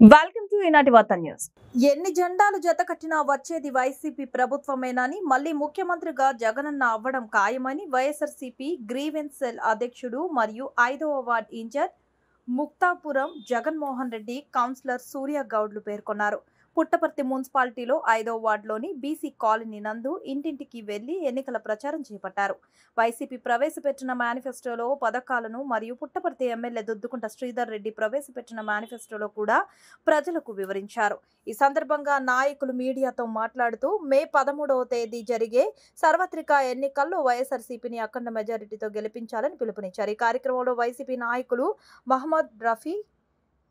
Welcome to ఈనాటి వార్తా news. ఎన్ని జెండాలు జతకట్టినా వచ్చేది వైసీపీ ప్రభుత్వమేనని మళ్లీ ముఖ్యమంత్రిగా జగనన్న అవ్వడం ఖాయమని వైఎస్ఆర్సీపీ గ్రీవెన్స్ సెల్ అధ్యక్షుడు మరియు 5వ ward incharge Mukthapuram Jaganmohan Reddy councillor Surya గౌడ్లు పేర్కొన్నారు. పుట్టపర్తి మున్సిపాలిటీలో 5వ వార్డులోని బీసీ కాలనీ నందు ఇంటింటికి వెళ్లి ఎన్నికల ప్రచారం చేపట్టారు. వైసీపీ ప్రవేశపెట్టిన మేనిఫెస్టోలో పథకాలను మరియు పుట్టపర్తి ఎమ్మెల్యే దుద్దుకుంట శ్రీధర్ రెడ్డి ప్రవేశపెట్టిన మేనిఫెస్టోలో కూడా ప్రజలకు వివరించారు. ఈ సందర్భంగా నాయకులు మీడియాతో మాట్లాడుతూ మే 13వ తేదీ జరిగే సార్వత్రిక ఎన్నికల్లో వైఎస్ఆర్సీపీని అఖండ మెజారిటీతో గెలిపించాలని పిలుపునిచ్చారు. ఈ కార్యక్రమంలో వైసీపీ నాయకులు మహమ్మద్ రఫీ,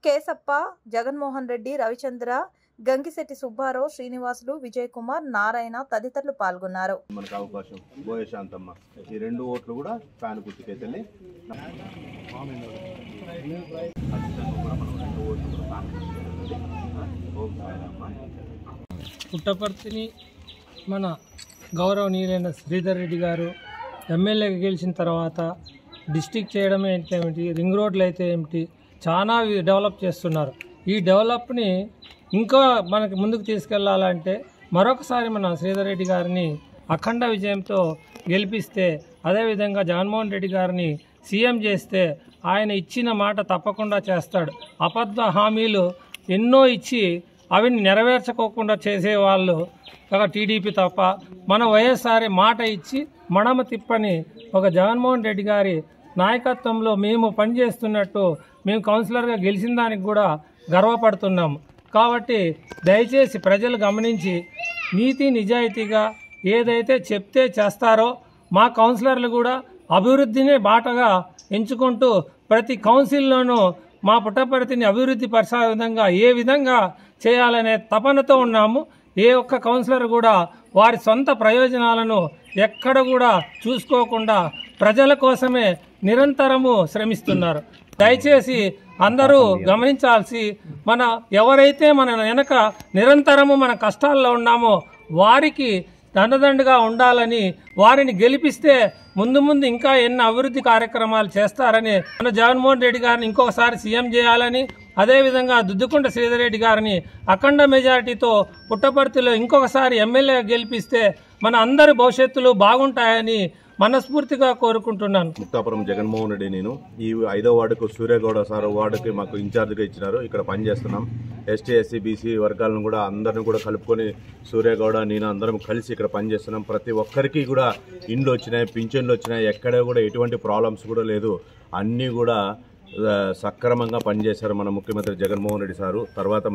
కేశప్ప, జగన్మోహన్ రెడ్డి, రవిచంద్ర, గంగిశెట్టి సుబ్బారావు, శ్రీనివాసులు, విజయ్ కుమార్, నారాయణ తదితరులు పాల్గొన్నారు. మనకు అవకాశం బోయ శాంతమ్మ ఈ 2 ఓట్లు కూడా ఫ్యాన్ గుర్తుకైతే పుట్టపర్తిని మన గౌరవనీయులైన శ్రీధర్ రెడ్డి గారు ఎమ్మెల్యేగా గెలిచిన తర్వాత డిస్టిక్ చేయడమే ఏమిటి, రింగ్ రోడ్లు అయితే ఏమిటి, చాలా డెవలప్ చేస్తున్నారు. ఈ డెవలప్ని ఇంకా మనకి ముందుకు తీసుకెళ్లాలంటే మరొకసారి మన శ్రీధర్ రెడ్డి గారిని అఖండ విజయంతో గెలిపిస్తే, అదేవిధంగా జగన్మోహన్ రెడ్డి గారిని సీఎం చేస్తే ఆయన ఇచ్చిన మాట తప్పకుండా చేస్తాడు. అబద్ధ హామీలు ఎన్నో ఇచ్చి అవి నెరవేర్చుకోకుండా చేసేవాళ్ళు ఒక టీడీపీ తప్ప, మన వైఎస్ఆర్ మాట ఇచ్చి మడమ తిప్పని ఒక జగన్మోహన్ రెడ్డి గారి నాయకత్వంలో మేము పనిచేస్తున్నట్టు మేము కౌన్సిలర్గా గెలిచిన దానికి కూడా గర్వపడుతున్నాము. కాబట్టి దయచేసి ప్రజలు గమనించి నీతి నిజాయితీగా ఏదైతే చెప్తే చేస్తారో మా కౌన్సిలర్లు కూడా అభివృద్ధిని బాటగా ఎంచుకుంటూ ప్రతి కౌన్సిల్లోనూ మా పుట్టపర్తిని అభివృద్ధి పరిచే విధంగా ఏ విధంగా చేయాలనే తపనతో ఉన్నాము. ఏ ఒక్క కౌన్సిలర్ కూడా వారి సొంత ప్రయోజనాలను ఎక్కడ కూడా చూసుకోకుండా ప్రజల కోసమే నిరంతరము శ్రమిస్తున్నారు. దయచేసి అందరూ గమనించాల్సి, ఎవరైతే మన వెనక నిరంతరము మన కష్టాల్లో ఉన్నామో వారికి దండదండగా ఉండాలని, వారిని గెలిపిస్తే ముందు ముందు ఇంకా ఎన్ని అభివృద్ధి కార్యక్రమాలు చేస్తారని, మన జగన్మోహన్ రెడ్డి గారిని ఇంకొకసారి సీఎం చేయాలని, అదేవిధంగా దుద్దుకుంట శ్రీధర్ రెడ్డి గారిని అఖండ మెజారిటీతో పుట్టపర్తిలో ఇంకొకసారి ఎమ్మెల్యేగా గెలిపిస్తే మన అందరి భవిష్యత్తులు బాగుంటాయని మనస్ఫూర్తిగా కోరుకుంటున్నాను. ముక్తాపురం జగన్మోహన్ రెడ్డి. నేను ఈ 5వ వార్డుకు సూర్యగౌడ సార్ వార్డుకి మాకు ఇన్ఛార్జ్గా ఇచ్చినారు. ఇక్కడ పనిచేస్తున్నాం. ఎస్టీ ఎస్సీ బీసీ వర్గాలను కూడా అందరిని కూడా కలుపుకొని సూర్యగౌడ నేను అందరం కలిసి ఇక్కడ పనిచేస్తున్నాం. ప్రతి ఒక్కరికి కూడా ఇండ్లు వచ్చినాయి, పింఛన్లు వచ్చినాయి, ఎక్కడ కూడా ఎటువంటి ప్రాబ్లమ్స్ కూడా లేదు. అన్నీ కూడా సక్రమంగా పనిచేశారు మన ముఖ్యమంత్రి జగన్మోహన్ రెడ్డి సారు. తర్వాత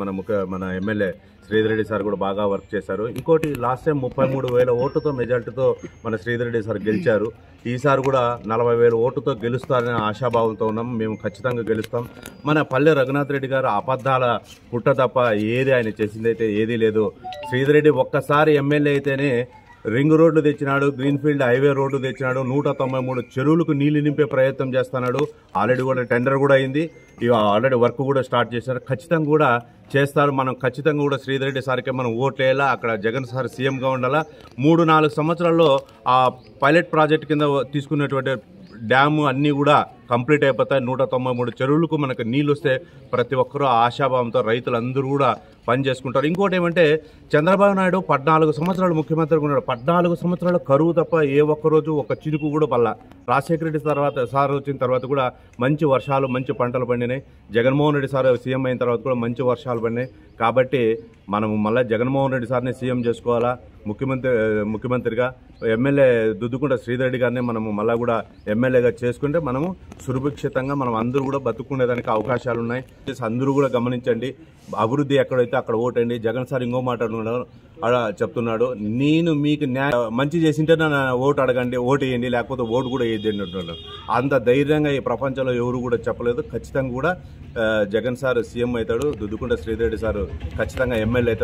మన ఎమ్మెల్యే శ్రీధర్ రెడ్డి సార్ కూడా బాగా వర్క్ చేశారు. ఇంకోటి లాస్ట్ టైం 33,000 ఓటుతో మెజార్టీతో మన శ్రీధర్ రెడ్డి సార్ గెలిచారు. ఈసారి కూడా 40,000 ఓటుతో గెలుస్తారనే ఆశాభావంతో ఉన్నాం. మేము ఖచ్చితంగా గెలుస్తాం. మన పల్లె రఘునాథ్ రెడ్డి గారు అబద్ధాల పుట్ట తప్ప ఏది ఆయన చేసిందైతే ఏదీ లేదు. శ్రీధర్ రెడ్డి ఒక్కసారి ఎమ్మెల్యే అయితేనే రింగ్ రోడ్లు తెచ్చినాడు, గ్రీన్ఫీల్డ్ హైవే రోడ్డు తెచ్చినాడు, 193 చెరువులకు నీళ్లు నింపే ప్రయత్నం చేస్తున్నాడు. ఆల్రెడీ కూడా టెండర్ కూడా అయింది, ఆల్రెడీ వర్క్ కూడా స్టార్ట్ చేశారు. ఖచ్చితంగా కూడా చేస్తారు. మనం ఖచ్చితంగా కూడా శ్రీధర్ రెడ్డి సార్కే మనం ఓట్లు వేయాలా, అక్కడ జగన్ సార్ సీఎంగా ఉండాలా. 3-4 సంవత్సరాల్లో ఆ పైలట్ ప్రాజెక్ట్ కింద తీసుకున్నటువంటి డ్యాము అన్నీ కూడా కంప్లీట్ అయిపోతాయి. 193 చెరువులకు మనకు నీళ్ళు వస్తే ప్రతి ఒక్కరూ ఆశాభావంతో రైతులందరూ కూడా పని చేసుకుంటారు. ఇంకోటి ఏమంటే చంద్రబాబు నాయుడు 14 సంవత్సరాలు ముఖ్యమంత్రిగా ఉన్నాడు. 14 సంవత్సరాలు కరువు తప్ప ఏ ఒక్కరోజు ఒక చినుకు కూడా పల్ల. రాజశేఖర రెడ్డి సార్ వచ్చిన తర్వాత కూడా మంచి వర్షాలు, మంచి పంటలు పండినాయి. జగన్మోహన్ రెడ్డి సార్ సీఎం అయిన తర్వాత కూడా మంచి వర్షాలు పడినాయి. కాబట్టి మనము మళ్ళీ జగన్మోహన్ రెడ్డి సార్ని సీఎం చేసుకోవాలా. ముఖ్యమంత్రిగా ఎమ్మెల్యే దుద్దుకుంట శ్రీధర్ రెడ్డి గారిని మనము మళ్ళీ కూడా ఎమ్మెల్యేగా చేసుకుంటే మనము సురక్షితంగా మనం అందరూ కూడా బతుకునేదానికి అవకాశాలు ఉన్నాయి. అందరూ కూడా గమనించండి. అభివృద్ధి ఎక్కడైతే అక్కడ ఓటండి. జగన్ సార్ ఇంకో మాట చెప్తున్నాడు, నేను మీకు మంచి చేసింటే నా ఓటు అడగండి, ఓటు వేయండి, లేకపోతే ఓటు కూడా వేయద్దండి అంటున్నాడు. అంత ధైర్యంగా ఈ ప్రపంచంలో ఎవరు కూడా చెప్పలేదు. ఖచ్చితంగా కూడా జగన్ సార్ సీఎం అవుతాడు, దుద్దుకుంట శ్రీధర్ రెడ్డి సార్ ఖచ్చితంగా ఎమ్మెల్యే అవుతాడు.